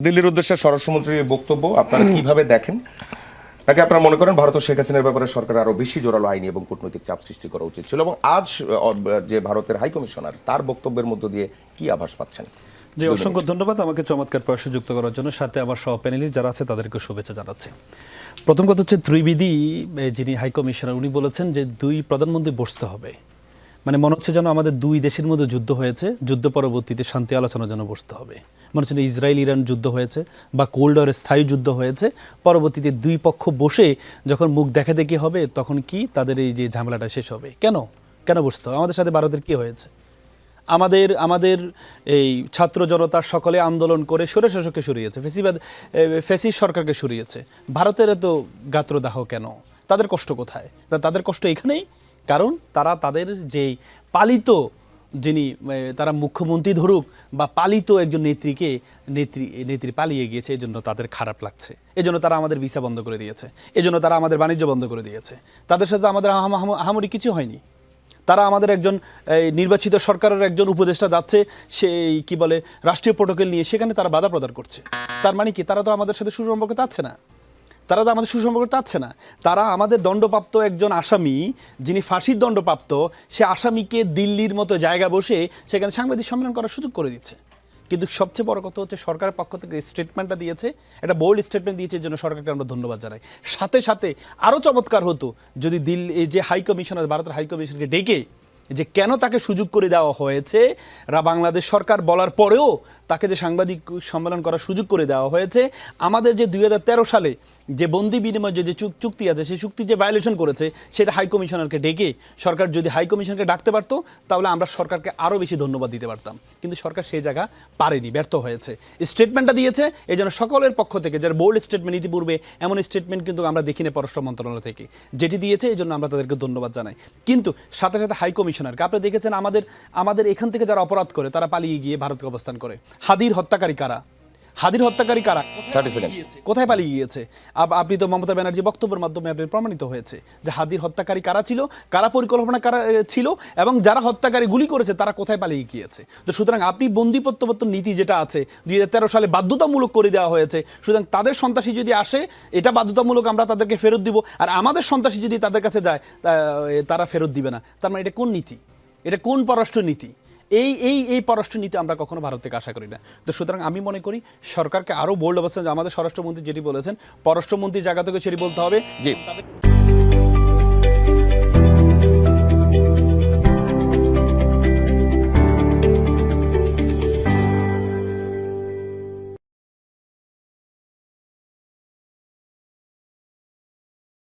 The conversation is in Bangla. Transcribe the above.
দিল্লির উদ্দেশ্যে স্বরাষ্ট্রমন্ত্রীর বক্তব্য আপনারা কিভাবে দেখেন? নাকি আপনারা মনে করেন ভারত ও শেখ হাসিনার ব্যাপারে সরকার আরো বেশি জোরালো আইনি এবং কূটনৈতিক চাপ সৃষ্টি করা উচিত ছিল? এবং আজ যে ভারতের হাই কমিশনার তার বক্তব্যের মধ্য দিয়ে কি আভাস পাচ্ছেন? জি, অসংখ্য ধন্যবাদ আমাকে চমৎকার প্রশ্ন যুক্ত করার জন্য। সাথে আমার সহ প্যানেলিস্ট যারা আছে তাদেরকে শুভেচ্ছা জানাচ্ছি। প্রথম কথা হচ্ছে ত্রিবেদী যিনি হাই কমিশনার উনি বলেছেন যে দুই প্রধানমন্ত্রী বসতে হবে। মানে মনে হচ্ছে যেন আমাদের দুই দেশের মধ্যে যুদ্ধ হয়েছে, যুদ্ধ পরবর্তীতে শান্তি আলোচনার জন্য বসতে হবে। মনে হচ্ছে ইসরায়েল ইরান যুদ্ধ হয়েছে বা কোল্ড ওয়ারের স্থায়ী যুদ্ধ হয়েছে, পরবর্তীতে দুই পক্ষ বসে যখন মুখ দেখাদেখি হবে তখন কি তাদের এই যে ঝামেলাটা শেষ হবে। কেন বসতে হবে? আমাদের সাথে ভারতের কি হয়েছে? আমাদের এই ছাত্র জনতার সকলে আন্দোলন করে শাসককে সরিয়েছে, ফ্যাসিস্ট সরকারকে সরিয়েছে। ভারতের এত গাত্রদাহ কেন? তাদের কষ্ট কোথায়? তাদের কষ্ট এখানেই, কারণ তারা তাদের যে পালিত যিনি তারা মুখ্যমন্ত্রী ধরুক বা পালিত একজন নেত্রী পালিয়ে গিয়েছে, এই জন্য তাদের খারাপ লাগছে। এজন্য তারা আমাদের ভিসা বন্ধ করে দিয়েছে, এজন্য তারা আমাদের বাণিজ্য বন্ধ করে দিয়েছে। তাদের সাথে আমাদের আহামরি কিছু হয়নি। তারা আমাদের একজন নির্বাচিত সরকারের একজন উপদেষ্টা যাচ্ছে, সেই কি বলে রাষ্ট্রীয় প্রোটোকল নিয়ে, সেখানে তারা বাধা প্রদান করছে। তার মানে কি? তারা তো আমাদের সাথে সুসম্পর্ক চাচ্ছে না। তারা আমাদের দণ্ডপ্রাপ্ত একজন আসামি, যিনি ফাঁসির দণ্ডপ্রাপ্ত, সে আসামিকে দিল্লির মতো জায়গা বসে সেখানে সাংবাদিক সম্মেলন করার সুযোগ করে দিচ্ছে। কিন্তু সবচেয়ে বড় কথা হচ্ছে সরকারের পক্ষ থেকে স্টেটমেন্টটা দিয়েছে, একটা বোল্ড স্টেটমেন্ট দিয়েছে, এর জন্য সরকারকে আমরা ধন্যবাদ জানাই। সাথে আরও চমৎকার হতো যদি দিল্লি যে হাই কমিশনার, ভারতের হাই কমিশনকে ডেকে যে কেন তাকে সুযোগ করে দেওয়া হয়েছে, বাংলাদেশ সরকার বলার পরেও তাকে যে সাংবাদিক সম্মেলন করার সুযোগ করে দেওয়া হয়েছে। আমাদের যে 2013 সালে যে বন্দি বিনিময় যে চুক্তি আছে, সেই চুক্তি যে ভায়োলেশন করেছে, সেটা হাই কমিশনারকে ডেকে সরকার যদি হাই কমিশনকে ডাকতে পারতো, তাহলে আমরা সরকারকে আরও বেশি ধন্যবাদ দিতে পারতাম। কিন্তু সরকার সেই জায়গা পারেনি, ব্যর্থ হয়েছে। স্টেটমেন্টটা দিয়েছে, এই জন্য সকলের পক্ষ থেকে যারা বোল্ড স্টেটমেন্ট, ইতিপূর্বে এমন স্টেটমেন্ট কিন্তু আমরা দেখিনি পররাষ্ট্র মন্ত্রণালয় থেকে, যেটি দিয়েছে, এই জন্য আমরা তাদেরকে ধন্যবাদ জানাই। কিন্তু সাথে হাই কমিশনারকে আপনি দেখেছেন, আমাদের এখান থেকে যারা অপরাধ করে তারা পালিয়ে গিয়ে ভারতকে অবস্থান করে। হাদির হত্যাকারী কারা? কোথায় পালিয়ে গিয়েছে? আপনি তো মমতা ব্যানার্জি বক্তব্যের মাধ্যমে আপনি প্রমাণিত হয়েছে যে হাদির হত্যাকারী কারা ছিল, কারা পরিকল্পনা কারা ছিল, এবং যারা হত্যাকারী গুলি করেছে তারা কোথায় পালিয়ে গিয়েছে। তো সুতরাং আপনি বন্দি প্রত্যাবর্তন নীতি যেটা আছে 2013 সালে বাধ্যতামূলক করে দেওয়া হয়েছে, সুতরাং তাদের সন্ত্রাসী যদি আসে এটা বাধ্যতামূলক, আমরা তাদেরকে ফেরত দিব। আর আমাদের সন্ত্রাসী যদি তাদের কাছে যায় তারা ফেরত দিবে না। তার মানে এটা কোন নীতি? এটা কোন পররাষ্ট্র নীতি? এই পররাষ্ট্র নীতি আমরা কখনো ভারত থেকে আশা করি না। তো সুতরাং আমি মনে করি সরকারকে আরও বোল্ড অবস্থান, আমাদের স্বরাষ্ট্রমন্ত্রী যেটি বলেছেন, পররাষ্ট্রমন্ত্রীর জায়গা থেকে সেটি বলতে হবে। জি।